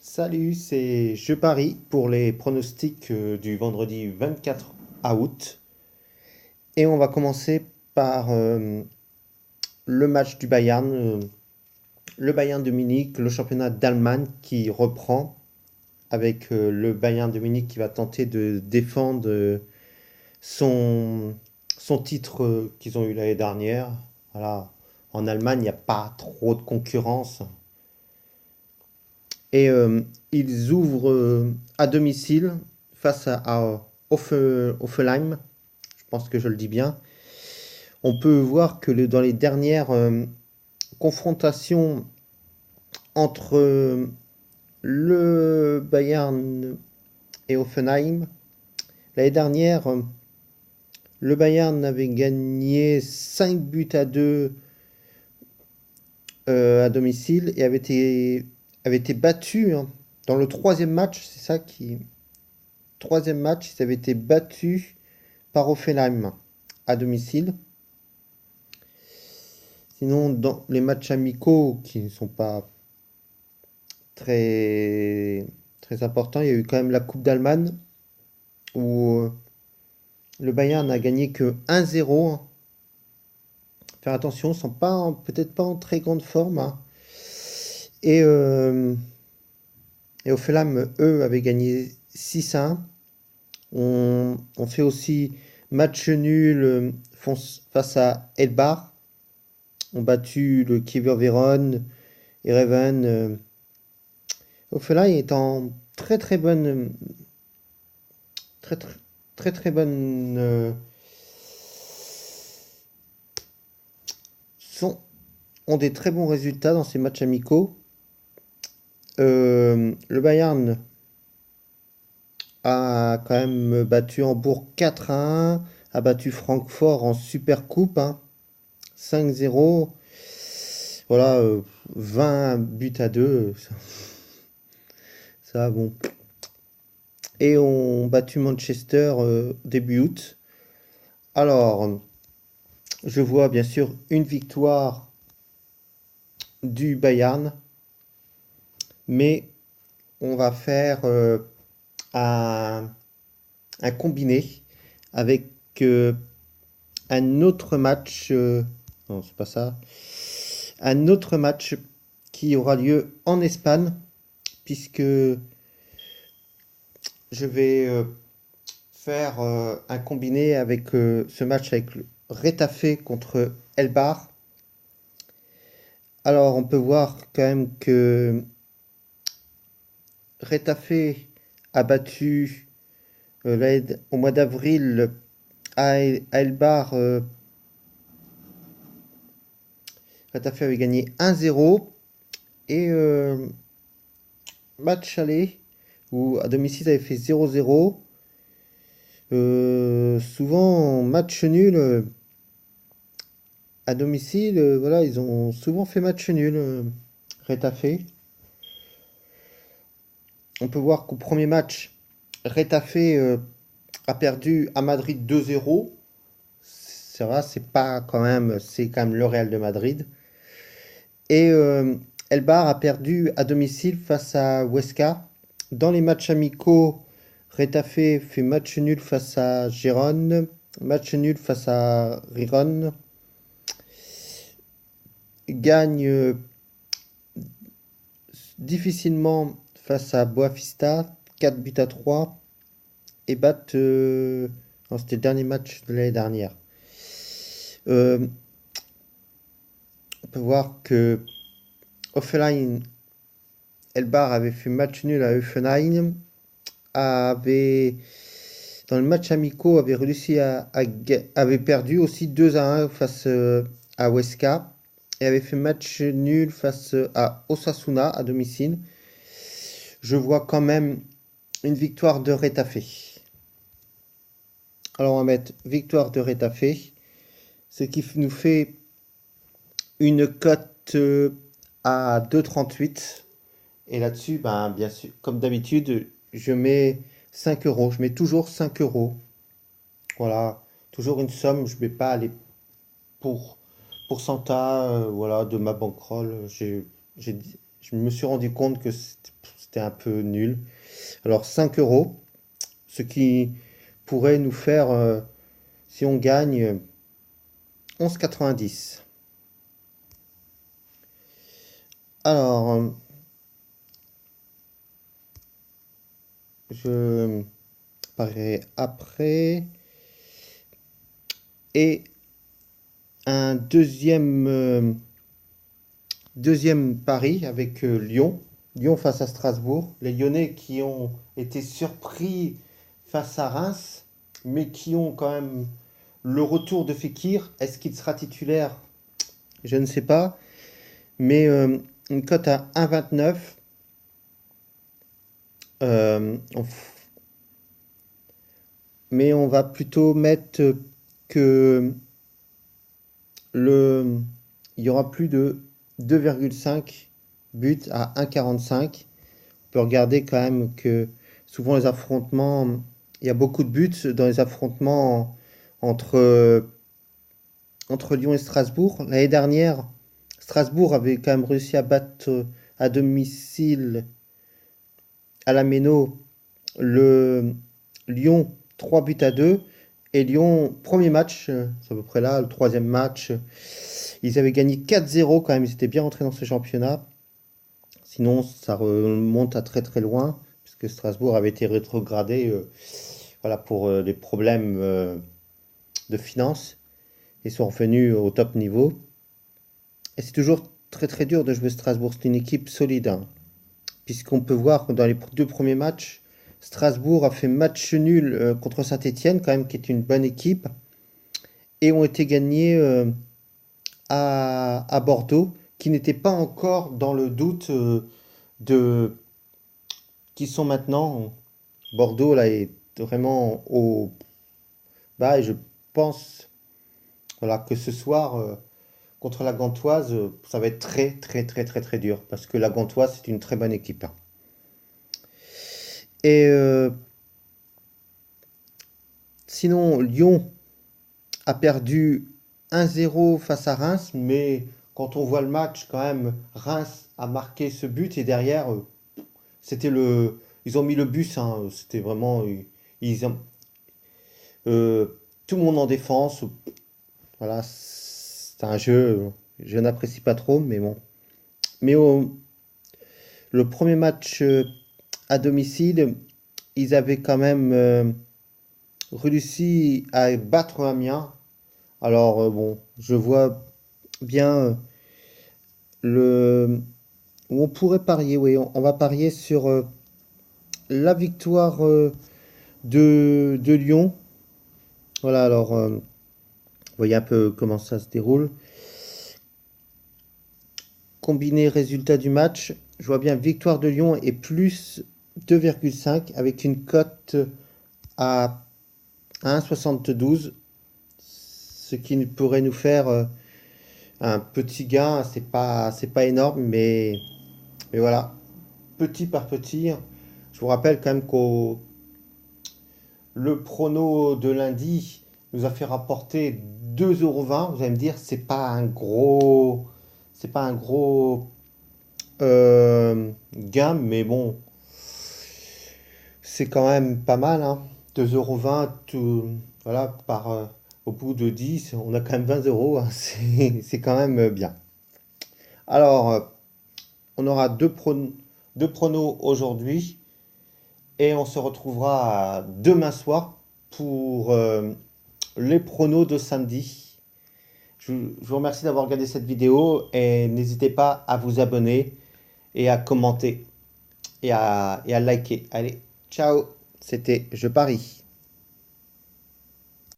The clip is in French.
Salut, c'est Je parie pour les pronostics du vendredi 24 août. Et on va commencer par le match du Bayern, le Bayern de Munich, le championnat d'Allemagne qui reprend avec le Bayern de Munich qui va tenter de défendre son, son titre qu'ils ont eu l'année dernière. Voilà. En Allemagne, il n'y a pas trop de concurrence. Et ils ouvrent à domicile face à Hoffenheim. Je pense que je le dis bien. On peut voir que dans les dernières confrontations entre le Bayern et Hoffenheim, l'année dernière, le Bayern avait gagné 5 buts à 2 à domicile et avait été battu hein, dans le troisième match. C'est ça qui. Troisième match, ils avaient été battus par Hoffenheim à domicile. Sinon, dans les matchs amicaux qui ne sont pas très, très importants, il y a eu quand même la Coupe d'Allemagne où le Bayern n'a gagné que 1-0. Faire attention, ils ne sont pas peut-être pas en très grande forme, hein. Et, euh, et Hoffenheim, eux, avaient gagné 6-1. On fait aussi match nul face à Elbar. On battu le Kiewer Vérone et Reven. Ophélie est en très très bonne très très très très bonne sont, ont des très bons résultats dans ces matchs amicaux. Le Bayern a quand même battu Hambourg 4-1, a battu Francfort en Super Coupe, hein, 5-0. Voilà, 20 buts à 2. Ça, bon. Et ont battu Manchester début août. Alors, je vois bien sûr une victoire du Bayern, mais on va faire un, un combiné avec un autre match. Non, c'est pas ça. Un autre match qui aura lieu en Espagne, puisque je vais faire un combiné avec ce match avec le Retafe contre Elbar. Alors, on peut voir quand même que Retafe a battu au mois d'avril à Elbar. Retafe avait gagné 1-0 et match aller où à domicile ça avait fait 0-0. Souvent match nul à domicile, voilà, ils ont souvent fait match nul. Retafe. On peut voir qu'au premier match, Retafe a perdu à Madrid 2-0. C'est vrai, c'est quand même le Real de Madrid. Et Elbar a perdu à domicile face à Huesca. Dans les matchs amicaux, Retafe fait match nul face à Gérone, match nul face à Riron, gagne difficilement face à Boavista, 4 buts à 3, et battent. Non, c'était le dernier match de l'année dernière. Euh, on peut voir que Hoffenheim, Elbar avait fait match nul à Hoffenheim, avait dans le match amicaux avait réussi avait perdu aussi 2-1 face à Huesca et avait fait match nul face à Osasuna à domicile. Je vois quand même une victoire de Retafe. Alors on va mettre victoire de Retafe, ce qui nous fait une cote à 2,38. Et là-dessus, ben, bien sûr, comme d'habitude, je mets 5 euros. Je mets toujours 5 euros. Voilà, toujours une somme. Je ne vais pas aller pour pourcentage voilà, de ma bankroll. J'ai je me suis rendu compte que c'était un peu nul. Alors 5 euros, ce qui pourrait nous faire, si on gagne, 11,90. Alors, je parie après. Et un deuxième pari avec Lyon. Lyon face à Strasbourg. Les Lyonnais qui ont été surpris face à Reims, mais qui ont quand même le retour de Fekir. Est-ce qu'il sera titulaire? Je ne sais pas. Mais une cote à 1,29. Euh, on mais on va plutôt mettre que le, il y aura plus de 2,5 buts à 1,45. On peut regarder quand même que souvent les affrontements, il y a beaucoup de buts dans les affrontements entre Lyon et Strasbourg. L'année dernière, Strasbourg avait quand même réussi à battre à domicile à la Méno le Lyon 3 buts à 2. Et Lyon, premier match, c'est à peu près là, le troisième match, ils avaient gagné 4-0 quand même, ils étaient bien rentrés dans ce championnat. Sinon, ça remonte à très très loin, puisque Strasbourg avait été rétrogradé voilà, pour des problèmes de finances. Ils sont revenus au top niveau. Et c'est toujours très très dur de jouer Strasbourg, c'est une équipe solide, hein, puisqu'on peut voir que dans les deux premiers matchs, Strasbourg a fait match nul contre Saint-Étienne, quand même, qui est une bonne équipe, et ont été gagnés à Bordeaux, qui n'était pas encore dans le doute de qui sont maintenant. Bordeaux là est vraiment au bas et je pense voilà que ce soir contre la Gantoise, ça va être très très très très très dur parce que la Gantoise c'est une très bonne équipe, hein. Et sinon Lyon a perdu 1-0 face à Reims, mais quand on voit le match quand même, Reims a marqué ce but et derrière c'était ils ont mis le bus, hein, c'était vraiment, ils ont- euh, tout le monde en défense. Voilà, c'est un jeu, je n'apprécie pas trop, mais bon. Mais le premier match à domicile, ils avaient quand même réussi à battre Amiens. Alors bon, je vois bien le où on pourrait parier. Oui, on va parier sur la victoire de Lyon. Voilà, alors vous voyez un peu comment ça se déroule. Combiné résultat du match, je vois bien victoire de Lyon et plus 2,5 avec une cote à 1,72, ce qui pourrait nous faire un petit gain. C'est pas énorme, mais voilà, petit par petit. Je vous rappelle quand même que le prono de lundi nous a fait rapporter 2,20 €. Vous allez me dire, c'est pas un gros gain, mais bon, c'est quand même pas mal, hein. 2,20 €, voilà, au bout de 10, on a quand même 20 €, hein. C'est quand même bien. Alors, on aura deux pronos aujourd'hui et on se retrouvera demain soir pour les pronos de samedi. Je vous remercie d'avoir regardé cette vidéo et n'hésitez pas à vous abonner et à commenter et à liker. Allez, ciao, c'était Je parie.